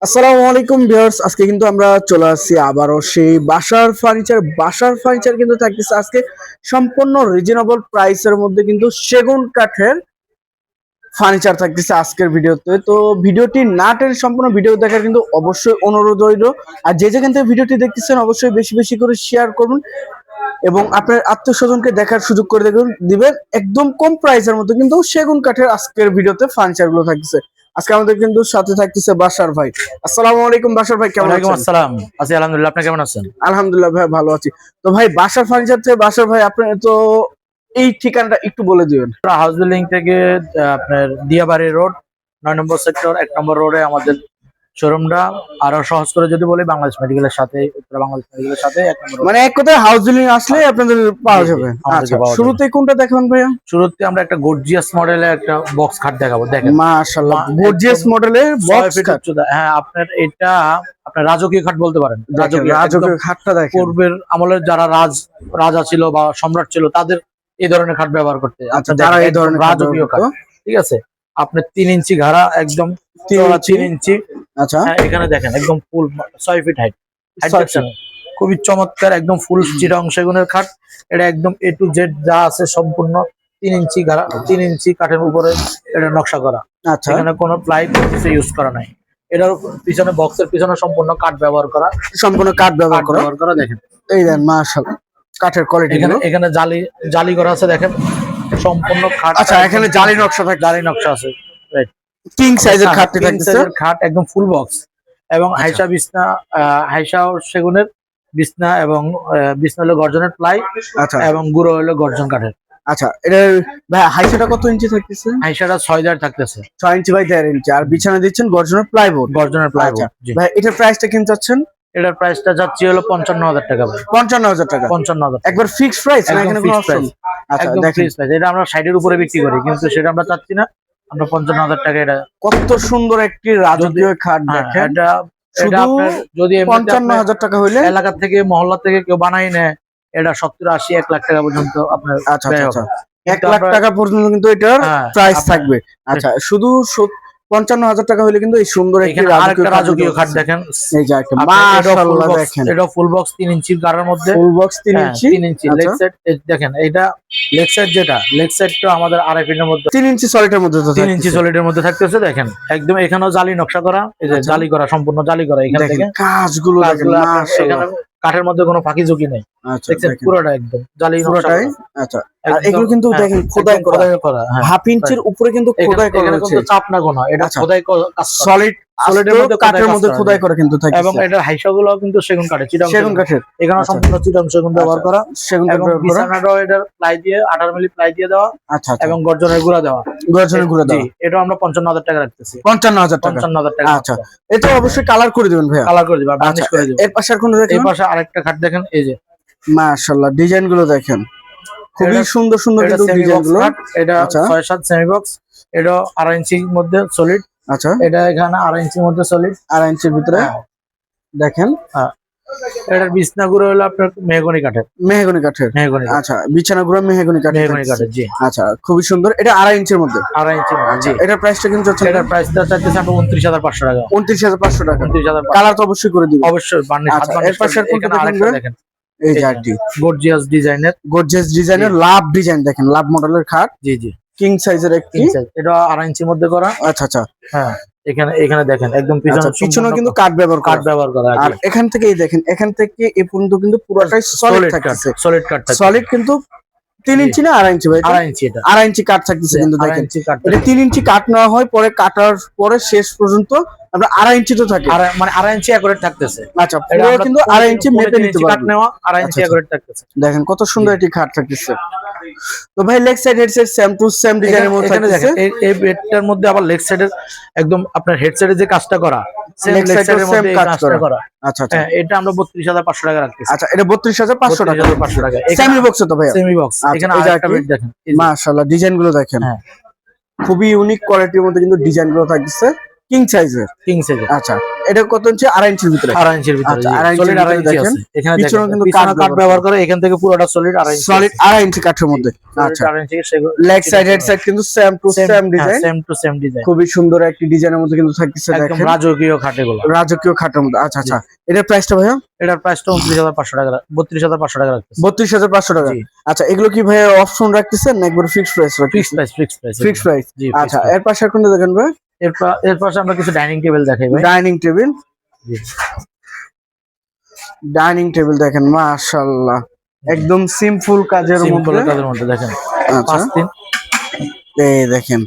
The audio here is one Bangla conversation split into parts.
আসসালামু আলাইকুম ভিউয়ার্স, আজকে কিন্তু আমরা চলে আসছি আবারও সেই বাসার ফার্নিচার কিন্তু থাকতেছে আজকে সম্পূর্ণ রিজনেবল প্রাইসের মধ্যে কিন্তু সেগুন কাঠের ফার্নিচার থাকতেছে আজকের ভিডিওতে। তো ভিডিওটি না টেনে সম্পূর্ণ ভিডিও দেখার কিন্তু অবশ্যই অনুরোধ রইল। আর যে যেখান থেকে ভিডিওটি দেখতেছেন অবশ্যই বেশি বেশি করে শেয়ার করুন এবং আপনার আত্মীয় স্বজনকে দেখার সুযোগ করে দিবেন। একদম কম প্রাইসের মধ্যে কিন্তু সেগুন কাঠের আজকের ভিডিওতে ফার্নিচার গুলো থাকতেছে। আজকে আমাদের কিন্তু সাথে থাকতেছে বাশার ভাই। আসসালামু আলাইকুম বাশার ভাই, কেমন ওয়ালাইকুম আছেন? আসসালাম। আছি আলহামদুলিল্লাহ, আপনি কেমন আছেন? আলহামদুলিল্লাহ ভাই, ভালো আছি। তো ভাই বাশার ফার্নিচার থেকে বাশার ভাই, আপনি তো এই ঠিকানাটা একটু বলে দিবেন। হাউস বিল্ডিং থেকে আপনার দিয়াবাড়ি রোড 9 নম্বর সেক্টর 1 নম্বর রোডে আমাদের শোরুমটা। আরো সহজ করে যদি বলি, বাংলাদেশ মেডিকেলের সাথে, উত্তর বাংলাদেশ মেডিকেলের সাথে 1 নম্বর রোড। মানে এক কথায় হাউস বিল্ডিং আসলে আপনাদের পাওয়া যাবে। আমাদেরকে আচ্ছা, পাওয়া যাবে। শুরুতে কোনটা দেখাবেন ভাইয়া? শুরুতে আমরা একটা গর্জিয়াস মডেলের একটা বক্স খাট দেখাবো, দেখেন। মাশাআল্লাহ, গর্জিয়াস মডেলের বক্স খাট। হ্যাঁ, আপনার এটা আপনার রাজকীয় খাট বলতে পারেন। রাজকীয় খাটটা দেখেন। পূর্বের আমলের যারা রাজা ছিল বা সম্রাট ছিল, তাদের এই ধরনের খাট ব্যবহার করতে। আচ্ছা, যারা এই ধরনের রাজকীয় খাট, ঠিক আছে। আপনার 3 ইঞ্চি ঘাড়া, একদম 3 ইঞ্চি। আচ্ছা, এখানে দেখেন একদম ফুল 6 ফিট হাইট। খুবই চমৎকার, একদম ফুল চিরং সেগুনের খাট। এটা একদম A to Z যা আছে সম্পূর্ণ 3 ইঞ্চি ঘাড়া, 3 ইঞ্চি কাঠের উপরে এটা নকশা করা। আচ্ছা, এখানে কোনো প্লাই কিছু ইউজ করা নাই। এটার পিছনে, বক্সের পিছনে সম্পূর্ণ কাঠ ব্যবহার করা, সম্পূর্ণ কাঠ ব্যবহার করা। দেখেন এই দেন মাশাআল্লাহ, কাঠের কোয়ালিটি এখানে জালি করা আছে, দেখেন সম্পূর্ণ খাট। আচ্ছা, এখানে জালি নকশা থাকে, জালি নকশা আছে। কিং সাইজের খাটটি থাকতেছে। খাট একদম ফুল বক্স এবং হাইসা বিছনা, হাইসা সেগুনের বিছনা এবং বিছনা হলো গর্জনের প্লাই। আচ্ছা, এবং গুঁড়ো হলো গর্জন কাঠের। আচ্ছা, এটা ভাই হাইসাটা কত ইঞ্চি থাকতেছে? হাইসাটা 6 থাকতেছে, 6 ইঞ্চি বাই 1.5 ইঞ্চি। আর বিছানা দিচ্ছেন গর্জনের প্লাইবোর্ড। প্লাইবোর্ড। ভাই এটার প্রাইসটা কিন চাচ্ছেন? এটার প্রাইসটা যাচ্ছে হলো 55,000 টাকা। 55,000 টাকা? 55,000 একবার ফিক্সড প্রাইস না এখানে কোনো অপশন? আচ্ছা, একদম ফিক্সড প্রাইস। এটা আমরা সাইডের উপরে বিক্রি করি, কিন্তু সেটা আমরা চাচ্ছি না। আমরা 55,000 টাকা। এটা কত সুন্দর একটি রাজকীয় খাট দেখেন। এটা শুধু যদি 55,000 টাকা হইলে এলাকা থেকে, মহল্লা থেকে কেউ বানাই নেয়, এটা 70, 80, 1 লাখ টাকা পর্যন্ত আপনার। আচ্ছা, 1 লাখ টাকা পর্যন্ত কিন্তু এটার প্রাইস থাকবে। আচ্ছা, শুধু 55,000 টাকা হলে কিন্তু এই সুন্দর একটি রাজকীয় খাট দেখেন। এই যে একটা মাশাআল্লাহ দেখেন, এটা ফুল বক্স 3 ইঞ্চির গাড়ার মধ্যে। ফুল বক্স 3 ইঞ্চি। লেগ সাইড দেখেন, এটা লেগ সাইড, যেটা লেগ সাইডটা আমাদের 2.5 ফিটের মধ্যে, 3 ইঞ্চি সলিডের মধ্যে, 3 ইঞ্চি সলিডের মধ্যে থাকতেছে। দেখেন একদম এখানেও জালি নকশা করা, এই যে জালি করা, সম্পূর্ণ জালি করা। এখান থেকে কাজগুলো দেখেন মাশাআল্লাহ, কাঠের মধ্যে কোনো ফাঁকি ঝুঁকি নেই। আচ্ছা, দেখছেন পুরোটা একদম জালি পুরোটাই। আচ্ছা, আর এগুলো কিন্তু দেখেন খোদাই করা, হাফ ইঞ্চির উপরে কিন্তু খোদাই করা আছে। চাপ না কোনো, এটা খোদাই সলিডের মধ্যে, কাঠের মধ্যে খোদাই করা কিন্তু থাকে। এবং এটার হাইসাগুলো কিন্তু সেগুন কাঠের, সেগুন কাঠের। এখানে সম্পূর্ণ চিটাং সেগুন ব্যবহার করা। সেগুন এবং বিছানাটাও এটার প্লাই দিয়ে 18 মিলি প্লাই দিয়ে দেওয়া। আচ্ছা, এবং গর্জনের গুঁড়া দেওয়া। এটা আমরা 55,000 টাকা রাখতেছি। 55,000 টাকা। আচ্ছা, এটা অবশ্যই কালার করে দিবেন ভাইয়া। কালার করে দিবেন, বার্নিশ করে দিবেন। এর পাশে আর কোন দেখেন? এই পাশে আরেকটা খাট দেখেন, এই যে মাশাআল্লাহ, ডিজাইন গুলো দেখেন খুবই সুন্দর সুন্দর কিন্তু ডিজাইন গুলো। এটা 6-7 সেমি বক্স। এটা 2.5 ইঞ্চির মধ্যে সলিড। আচ্ছা, এটা এখানে 2.5 ইঞ্চির মধ্যে সলিড, 2.5 ইঞ্চির ভিতরে দেখেন। এটার বিছনা গুলো হলো আপনার মেহগনি কাঠের। আচ্ছা, বিছানা গুলো মেহগনি কাঠের। জি। আচ্ছা, খুবই সুন্দর। এটা 2.5 ইঞ্চির মধ্যে। 2.5 ইঞ্চির মধ্যে। জি। এটার প্রাইসটা কিন্তু হচ্ছে, এটার প্রাইসটা চাইতেছে আমরা 29,500 টাকা। 29,500 টাকা। 29,500। কালার তো অবশ্যই করে দিবেন। অবশ্যই বার্নিশ। এর পাশে কোনটা দেখেন? এই যে আরটি গর্জিয়াস ডিজাইনের লাভ ডিজাইন দেখেন, লাভ মডেলের খাট। জি। কিং সাইজের একটি। এটা 2.5 ইঞ্চির মধ্যে করা। আচ্ছা। হ্যাঁ, এখানে দেখেন একদম পিছনে কিন্তু কাঠ ব্যবহার করা। আর এখান থেকেই দেখেন, এখান থেকে এই পর্যন্ত কিন্তু পুরোটাই সলিড থাকতেছে। সলিড কিন্তু 3 ইঞ্চি না 2.5 ইঞ্চি ভাই? 2.5 ইঞ্চি। এটা 2.5 ইঞ্চি কাঠ থাকতেছে কিন্তু দেখেন। এটা 3 ইঞ্চি কাঠ নেওয়া হয়, পরে কাটার পরে শেষ পর্যন্ত আমরা 2.5 ইঞ্চি তো থাকে, মানে 2.5 ইঞ্চি অ্যাকুরেট থাকতেছে। আচ্ছা, পুরো কিন্তু 2.5 ইঞ্চি মেপে নিতে কাঠ নেওয়া, 2.5 ইঞ্চি অ্যাকুরেট থাকতেছে। দেখেন কত সুন্দর একটি খাট থাকতেছে। তো ভাই leg side head side same to same ডিজাইনের মধ্যে থাকতেছে। এই বেডটার মধ্যে আবার লেগ সাইডের একদম আপনার হেড সাইডে যে কাজটা করা, সেম লেগ সাইডের মধ্যে কাজটা করা। আচ্ছা, এটা আমরা 32,500 টাকা রাখতেছি। আচ্ছা, এটা 32,500 টাকা। 500 টাকা সেমি বক্স তো ভাই? Semi box. এখানে আরেকটা বেড দেখেন, মাশাআল্লাহ, ডিজাইন গুলো দেখেন খুবই ইউনিক কোয়ালিটির মধ্যে কিন্তু ডিজাইন গুলো থাকতেছে। কিং সাইজের। কিং সাইজের। আচ্ছা, এটা কত ইঞ্চি? 2.5 ইঞ্চির ভিতরে। 2.5 ইঞ্চির ভিতরে, আচ্ছা, 2.5 সলিড ইঞ্চির 2.5 ইঞ্চি দেখেন। আছে এখানে। পিছনেও কিন্তু পিছনে কাঠ ব্যবহার করে, এখান থেকে পুরোটা সলিড 2.5 ইঞ্চি। সলিড 2.5 ইঞ্চি কাঠের মধ্যে। আচ্ছা, 2.5 ইঞ্চি সেগুলো। লেগ সাইড হেড সাইড কিন্তু same to same design, same to same design, খুবই সুন্দর একটি ডিজাইনের মধ্যে কিন্তু থাকতেছে একদম দেখেন, রাজকীয় খাট এগুলো। রাজকীয় খাটের মধ্যে। আচ্ছা আচ্ছা, এটার প্রাইসটা ভাইয়া? এটার প্রাইসটা 29,500 টাকা, 32,500 টাকা রাখতেছে। 32,500 টাকা। জি। আচ্ছা, এগুলো কি ভাইয়া অপশন রাখতেছেন না একবার ফিক্সড প্রাইস ফিক্সড রাখতেছেন? Price, fixed price, fixed price. জি। আচ্ছা, এর পাশে কোনটা দেখেন ভাই? এর পাশে আমরা কিছু ডাইনিং টেবিল দেখাই ভাই। Dining table. জি। ডাইনিং টেবিল দেখেন, মাশাআল্লাহ, একদম সিম্পল কাজের সিম্পল মধ্যে। কাজের মধ্যে দেখেন। আচ্ছা, 5-3 এই দেখেন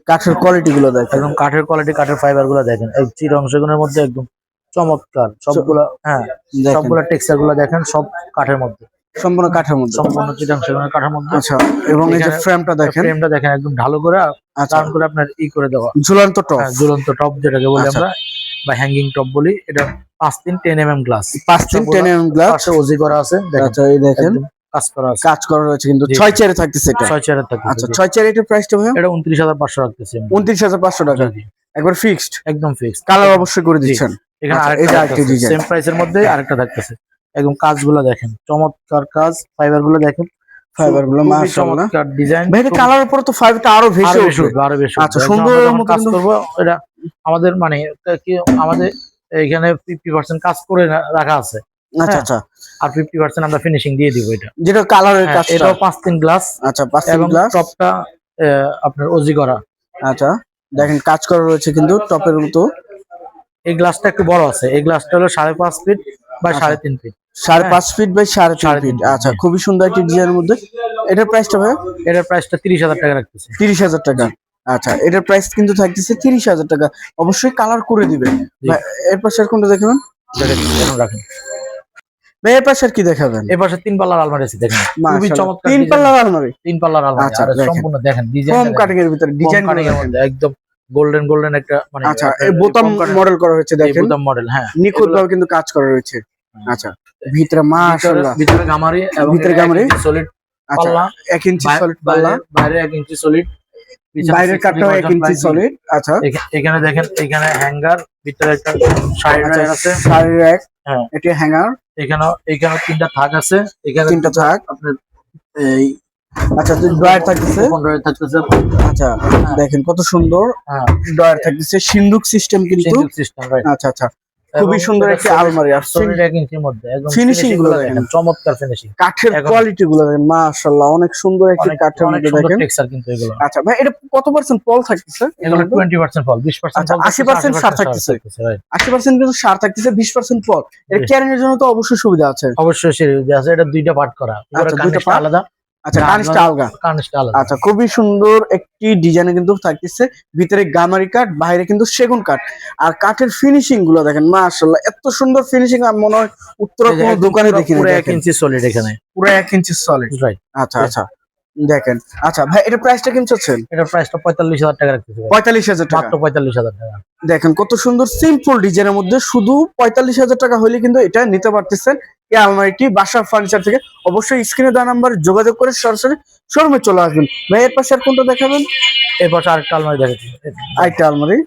কাঠের কোয়ালিটি গুলো দেখেন, একদম কাঠের কোয়ালিটি, কাঠের ফাইবার গুলো দেখেন, এই চির অংশগুলোর মধ্যে একদম চমৎকার সবগুলা। হ্যাঁ, দেখেন সবগুলা টেক্সচার গুলো দেখেন, সব কাঠের মধ্যে, সম্পূর্ণ কাঠের মধ্যে। সম্পূর্ণ চির অংশগুলোর কাঠের মধ্যে। আচ্ছা, এবং এই যে এখানে ফ্রেমটা দেখেন, ফ্রেমটা দেখেন একদম ঢালু করে, আচ্ছা, টার্ন করে আপনার করে দেওয়া। ঝুলন্ত টপ। হ্যাঁ, ঝুলন্ত টপ যেটাকে বলি আচ্ছা। আমরা, বা হ্যাঙ্গিং টপ বলি। এটা 5-3 10 mm গ্লাস, 5-3 10 mm গ্লাস। পাশে ওজি করা আছে দেখেন। আচ্ছা, এই দেখেন একদম কাজ করা আছে, কাজ করা রয়েছে কিন্তু জি। 6 চেয়ারে থাকতেছে এটা। 6 চেয়ারের থাকে। আচ্ছা, 6 চেয়ার এটার প্রাইসটা ভাইয়া? এটা 29,500 রাখতেছি। 29,500 টাকা, জি। একবার ফিক্সড। একদম ফিক্সড। কালার অবশ্যই করে দিচ্ছেন। এখানে আচ্ছা, আরেকটা এটা আরেকটা ডিজাইন। সেম প্রাইসের মধ্যে আরেকটা থাকতেছে। একদম কাজগুলো দেখেন, চমৎকার কাজ, ফাইবার গুলো দেখেন, ফাইবার গুলো খুবই মাশাআল্লাহ। চমৎকার ডিজাইন। ভাই, এটা কালার উপরে তো ফাইবারটা আরো ভেসে উঠবে। আরো বেশি আচ্ছা, উঠবে। সুন্দর একদম আমরা যখন মতো কাজ কিন্তু- করব, এটা আমাদের মানে কি আমাদের এখানে 50% কাজ করে রাখা আছে। আচ্ছা হ্যাঁ। আচ্ছা, আর 50% আমরা ফিনিশিং দিয়ে দিব এটা। যেটা কালারের হ্যাঁ, কাজটা। এটাও 5-3 গ্লাস। আচ্ছা, 5-3 এবং গ্লাস। টপটা আপনার ওজি করা। আচ্ছা, দেখেন কাজ করা রয়েছে কিন্তু টপের মতো। এই গ্লাসটা একটু বড় আছে, এই গ্লাসটা হলো 5.5 ফিট বা আচ্ছা। 3.5 ফিট। 5.5 feet by 3.5 fit. 3.5 আচ্ছা, জি। খুবই সুন্দর একটি ডিজাইনের মধ্যে। এটার প্রাইসটা ভাই? এটার প্রাইসটা 30,000 টাকা রাখতেছে। 30,000 টাকা। আচ্ছা, এটার প্রাইস কিন্তু থাকতেছে 30,000 টাকা। অবশ্যই কালার করে দিবেন জি। ভাই। এর পাশে আর কোনটা দেখাবেন দেখেন, রাখেন। ভাই? এর পাশে আর কি দেখাবেন? এই পাশে 3 পাল্লার আলমারি আছে দেখেন, খুবই মাশাআল্লাহ, চমৎকার 3 ডিজাইন। পাল্লার আলমারি। 3 পাল্লার আলমারি। আচ্ছা, আর দেখেন। সম্পূর্ণ দেখেন ডিজাইন, হোম কাটিং এর ভিতরে ডিজাইন কাটিং এর মধ্যে একদম গোল্ডেন একটা মানে। আচ্ছা, এই বোতাম মডেল করা হয়েছে দেখেন, বোতাম মডেল। হ্যাঁ, নিখুঁত ভাবে কিন্তু কাজ করা রয়েছে। আচ্ছা, ভিতরে মাশাআল্লাহ, ভিতরে গামারি এবং ভিতরে গামারি, সলিড আচ্ছা, পাল্লা, 1 ইঞ্চি সলিড পাল্লা, বাইরে 1 ইঞ্চি সলিড, বাইরের কাটটাও 1 ইঞ্চি সলিড। আচ্ছা, এখানে দেখেন, এখানে হ্যাঙ্গার, ভিতরে একটা শাড়ি আচ্ছা, আছে। শাড়ির র‍্যাক। হ্যাঁ, এটি হ্যাঙ্গার। এখানে 3টা থাক আছে, এখানে 3টা থাক। আপনার এই আচ্ছা, ড্রয়ার থাকতেছে। ড্রয়ার থাকতেছে। আচ্ছা, দেখেন কত সুন্দর হ্যাঁ, ড্রয়ার থাকতেছে, সিন্ধুক সিস্টেম কিন্তু। System right. আচ্ছা আচ্ছা, খুবই সুন্দর একটি আলমারি। আর সলিড 1 ইঞ্চির মধ্যে একদম ফিনিশিং গুলো দেখেন, চমৎকার ফিনিশিং। কাঠের এখন- কোয়ালিটি গুলো দেখেন, মাশাআল্লাহ, অনেক সুন্দর একটি কাঠের অনেক মধ্যে সুন্দর দেখেন। টেক্সচার কিন্তু এগুলো। আচ্ছা ভাই, এটা কত পার্সেন্ট পল থাকতেছে? এগুলো 20% ফল, 20% আচ্ছা, ফল, 80% সার থাকতেছে। রাইট। 80% কিন্তু সার থাকতেছে, 20% পল। এর জি। ক্যারিং এর জন্য তো অবশ্যই সুবিধা আছে। অবশ্যই সিরিজ আছে, এটা 2টা পার্ট করা। উপরে আচ্ছা, 2টা কার্নিশটা part? আলাদা। আচ্ছা, কার্নিশটা আলগা। কার্নিশটা আলাদা। আচ্ছা, খুবই সুন্দর একটি ডিজাইনে কিন্তু থাকতেছে, ভিতরে গামারি কাঠ, বাইরে কিন্তু সেগুন কাঠ। আর কাঠের ফিনিশিং গুলো দেখেন, মাশাআল্লাহ, এত সুন্দর ফিনিশিং আমি মনে হয় উত্তরা এই যে কোনো একদম দোকানে পুরো- দেখিনি। পুরো 1 দেখেন, ইঞ্চি সলিড এখানে। পুরো 1 ইঞ্চি সলিড। রাইট। আচ্ছা আচ্ছা, দেখেন। আচ্ছা ভাই, এটা প্রাইসটা কেমন চাচ্ছেন? এটার প্রাইসটা 45,000 টাকা রাখতেছে ভাই। 45,000 টাকা। মাত্র 45,000 টাকা। দেখেন কত সুন্দর সিম্পল ডিজাইনের মধ্যে শুধু 45,000 টাকা হলে কিন্তু এটা নিতে পারতেছেন এই আলমারিটি বাসার ফার্নিচার থেকে। অবশ্যই স্ক্রিনে দেওয়া নাম্বার যোগাযোগ করে সরাসরি শোরুমে চলে আসবেন। ভাই, এর পাশে আর কোনটা দেখাবেন? এরপর আরেকটা আলমারি দেখাচ্ছি। আরেকটা আলমারি।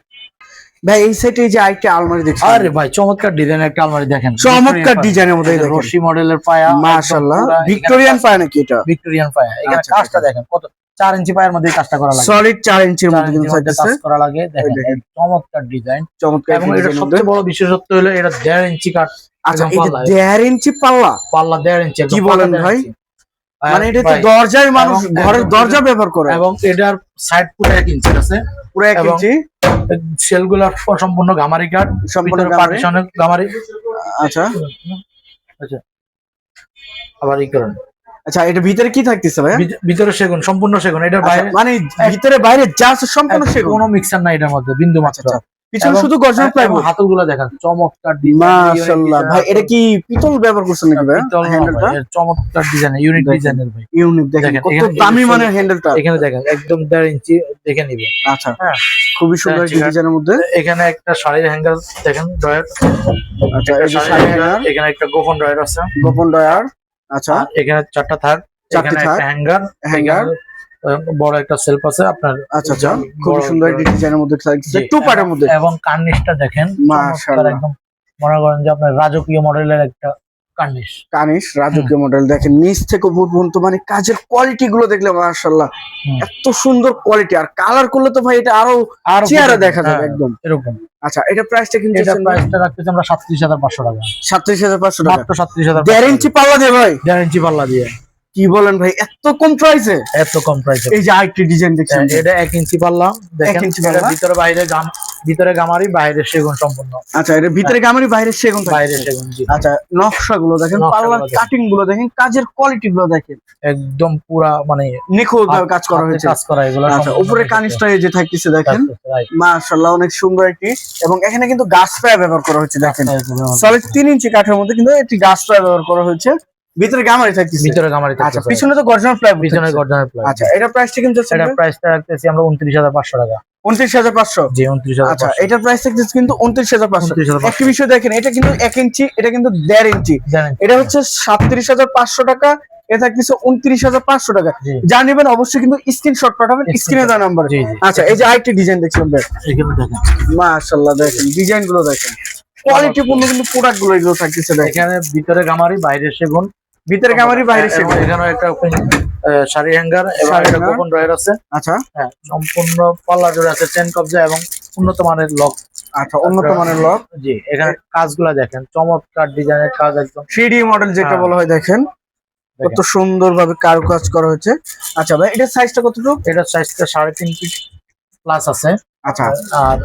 ভাই, এই সাইডে এই যে আরেকটা আলমারি দেখছেন, আরে ভাই, চমৎকার ডিজাইনের একটা আলমারি দেখেন, চমৎকার ডিজাইনের মধ্যে দেখেন, রশি মডেলের পায়া, মাশাআল্লাহ, ভিক্টোরিয়ান পায় নাকি এটা? ভিক্টোরিয়ান পায়া। এখানে আচ্ছা, কাজটা দেখেন, কত 4 ইঞ্চি পায়ের মধ্যে এই কাজটা করা লাগে। সলিড 4 ইঞ্চির 4 মধ্যে কিন্তু ইঞ্চির মধ্যে থাকতেছে। কাজ করা লাগে দেখেন, দেখেন। চমৎকার ডিজাইন। চমৎকার এবং একটা এটা ডিজাইনের মধ্যে। সবচেয়ে বড় বিশেষত্ব হলো এটা 1.5 ইঞ্চি কাঠ। আচ্ছা, একদম এটা পাল্লা, 1.5 ইঞ্চি পাল্লা। পাল্লা 1.5 ইঞ্চি। কি বলেন ভাই? মানে এটা তো ভাই, দরজায় মানুষ এবং- ঘরের এবং দরজা ব্যবহার করে। এবং এটার সাইড পুরো 1 ইঞ্চি আছে। পুরো 1 এবং ইঞ্চি সেলগুলো সম্পূর্ণ গামারি কাঠ, সম্পূর্ণ ভিতরে গামারি। পার্টিশনে গামারি। আচ্ছা আচ্ছা, আবার এই করেন। আচ্ছা, এটা ভিতরে কি থাকতেছে ভাই? ভিতরে সেগুন, সম্পূর্ণ সেগুন। এটার আচ্ছা, বাইরে মানে ভিতরে বাইরে যা আছে সম্পূর্ণ সেগুন। কোনো মিক্সার নাই এটার মধ্যে, বিন্দু মাত্র। আচ্ছা, পিছনে এবং- শুধু গর্জন প্লাইউড। হাতলগুলো দেখেন, চমৎকার ডিজাইন। মাশাআল্লাহ ভাই, এটা কি পিতল ব্যবহার করছেন নাকি ভাই? হ্যান্ডেলটা চমৎকার ডিজাইন, ইউনিক দেখেন। ডিজাইনের ভাই। ইউনিক, দেখেন দেখেন, কত এখানে- দামি এখানে- মানের হ্যান্ডেলটা। এখানে দেখেন একদম 1.5 ইঞ্চি দেখে নিবে। আচ্ছা, হ্যাঁ, খুবই সুন্দর হ্যাঁ, একটি ঠিক আছে। ডিজাইনের মধ্যে। এখানে একটা শাড়ির হ্যাঙ্গার দেখেন, ড্রয়ার। আচ্ছা, একটা এই যে শাড়ির শাড়ি হ্যাঙ্গার, হ্যাঙ্গার, এখানে একটা গোপন ড্রয়ার আছে। গোপন ডয়ার। আচ্ছা, আর এখানে 4টা থাক, 4টি এখানে থাক, একটা হ্যাঙ্গার, হ্যাঙ্গার। বড় একটা সেলফ আছে আপনার। আচ্ছা আচ্ছা, খুব বড় সুন্দর একটি ডিজাইনের মধ্যে থাকছে, জি, টু পার্টের মধ্যে। এবং কার্নিশটা দেখেন মাশাআল্লাহ। একদম মনে করেন যে আপনার রাজকীয় মডেলের একটা কার্নিশ। কানিশ রাজকীয় মডেল, দেখেন নিচ থেকে উপর পর্যন্ত মানে কাজের কোয়ালিটি গুলো দেখলে মাশাআল্লাহ এত সুন্দর কোয়ালিটি। আর কালার করলে তো ভাই এটা আরো চেহারা দেখা যাবে একদম এরকম। আচ্ছা, এটা প্রাইসটা কিন্তু এটা প্রাইসটা রাখতেছি আমরা 37,500 টাকা। 37,500 টাকা মাত্র 37,500। গ্যারান্টি পাল্লা দিয়ে ভাই? গ্যারান্টি পাল্লা দিয়ে। কি বলেন ভাই, এত কম প্রাইসে? এত কম প্রাইসে। এই যে আরেকটি ডিজাইন দেখছেন, এটা 1 ইঞ্চি পাল্লা দেখেন, 1 ইঞ্চি পাল্লা, ভিতরে বাইরে ভিতরে গামারি বাইরে সেগুন সম্পূর্ণ। আচ্ছা, এটা ভিতরে গামারি বাইরে সেগুন, বাইরে সেগুন। জি। আচ্ছা, নকশাগুলো দেখেন, পাল্লার কাটিং গুলো দেখেন, কাজের কোয়ালিটি গুলো দেখেন, একদম পুরা মানে নিখুঁত ভাবে কাজ করা হয়েছে। কাজ করা এগুলো। আচ্ছা, উপরে কানিশটা এই যে থাকতেছে দেখেন, মাশাআল্লাহ অনেক সুন্দর একটি। এবং এখানে কিন্তু গাছ পায়া ব্যবহার করা হয়েছে দেখেন, সলিড 3 ইঞ্চি কাঠের মধ্যে কিন্তু একটি গাছ পায়া ব্যবহার করা হয়েছে, ভিতরে গামারি থাকতেছে। ভিতরে গামারি থাকতেছে। আচ্ছা, পিছনে তো গর্জন প্লাই, পিছনে গর্জন প্লাই। আচ্ছা, এটা প্রাইসটা কিন্তু এটা প্রাইসটা রাখতেছি আমরা 29,500 টাকা। 29,500? জি, 29,500। আচ্ছা, এটার প্রাইস থাকতেছে কিন্তু 29,500। একটি বিষয় দেখেন, এটা কিন্তু 1 ইঞ্চি, এটা কিন্তু 1.5 ইঞ্চি। এটা হচ্ছে 37,500 টাকা, এটা থাকতেছে 29,500 টাকা। যা নেবেন অবশ্যই কিন্তু স্ক্রিনশট পাঠাবেন স্ক্রিনে দেওয়া নাম্বারে। আচ্ছা, এই যে আরেকটি ডিজাইন দেখছিলাম ভাই, এখানে দেখেন মাশাআল্লাহ দেখেন ডিজাইন গুলো দেখেন, কোয়ালিটি পূর্ণ কিন্তু প্রোডাক্ট গুলো এগুলো থাকতেছে দেখেন। এখানে ভিতরে গামারি বাইরে সেগুন, ভিতরে গামারি বাইরে সেগুন। এখানে একটা শাড়ি হ্যাঙ্গার এবং একটা গোপন ড্রয়ার আছে। আচ্ছা, হ্যাঁ, সম্পূর্ণ পাল্লা জোড়া আছে, চেন কবজা এবং উন্নত মানের লক। আচ্ছা, উন্নত মানের লক। জি, এখানে কাজগুলো দেখেন, চমৎকার ডিজাইনের কাজ, একদম 3D মডেল যেটা বলা হয় দেখেন, কত সুন্দর ভাবে কারুকাজ করা হয়েছে। আচ্ছা ভাই, এটার সাইজটা কতটুকু? এটার সাইজটা 3.5 ফিট প্লাস আছে। আচ্ছা, আর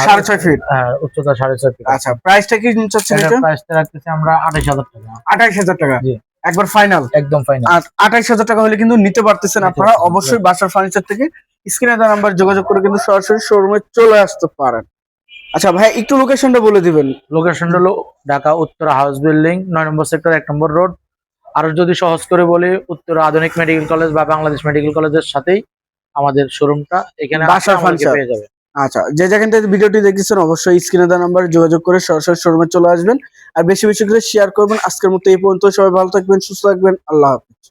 6.5 ফিট। হ্যাঁ, উচ্চতা 6.5 ফিট। আচ্ছা, প্রাইসটা কি চাচ্ছেন এটা? প্রাইসটা রাখতেছি আমরা 28,000 টাকা। 28,000 টাকা? জি, একবার ফাইনাল? একদম ফাইনাল। আর 28,000 টাকা হলে কিন্তু নিতে পারতেছেন আপনারা। অবশ্যই বাসার ফার্নিচার থেকে স্ক্রিনে দেওয়া নাম্বার যোগাযোগ করে কিন্তু সরাসরি শোরুমে চলে আসতে পারেন। আচ্ছা ভাই, একটু লোকেশনটা বলে দিবেন। লোকেশনটা হলো ঢাকা উত্তরা হাউস বিল্ডিং 9 নম্বর সেক্টর 1 নম্বর রোড। আর যদি সহজ করে বলি, উত্তরা আধুনিক মেডিকেল কলেজ বা বাংলাদেশ মেডিকেল কলেজের সাথেই আমাদের শোরুমটা, এখানে বাসার ফার্নিচার পেয়ে যাবে। আচ্ছা, যে যেখান থেকে ভিডিওটি দেখতেছেন অবশ্যই স্ক্রিনে দেওয়া নাম্বারে যোগাযোগ করে সরাসরি শোরুমে চলে আসবেন। আর বেশি বেশি করে শেয়ার করবেন। আজকের মতো এই পর্যন্ত, সবাই ভালো থাকবেন, সুস্থ থাকবেন, আল্লাহ হাফেজ।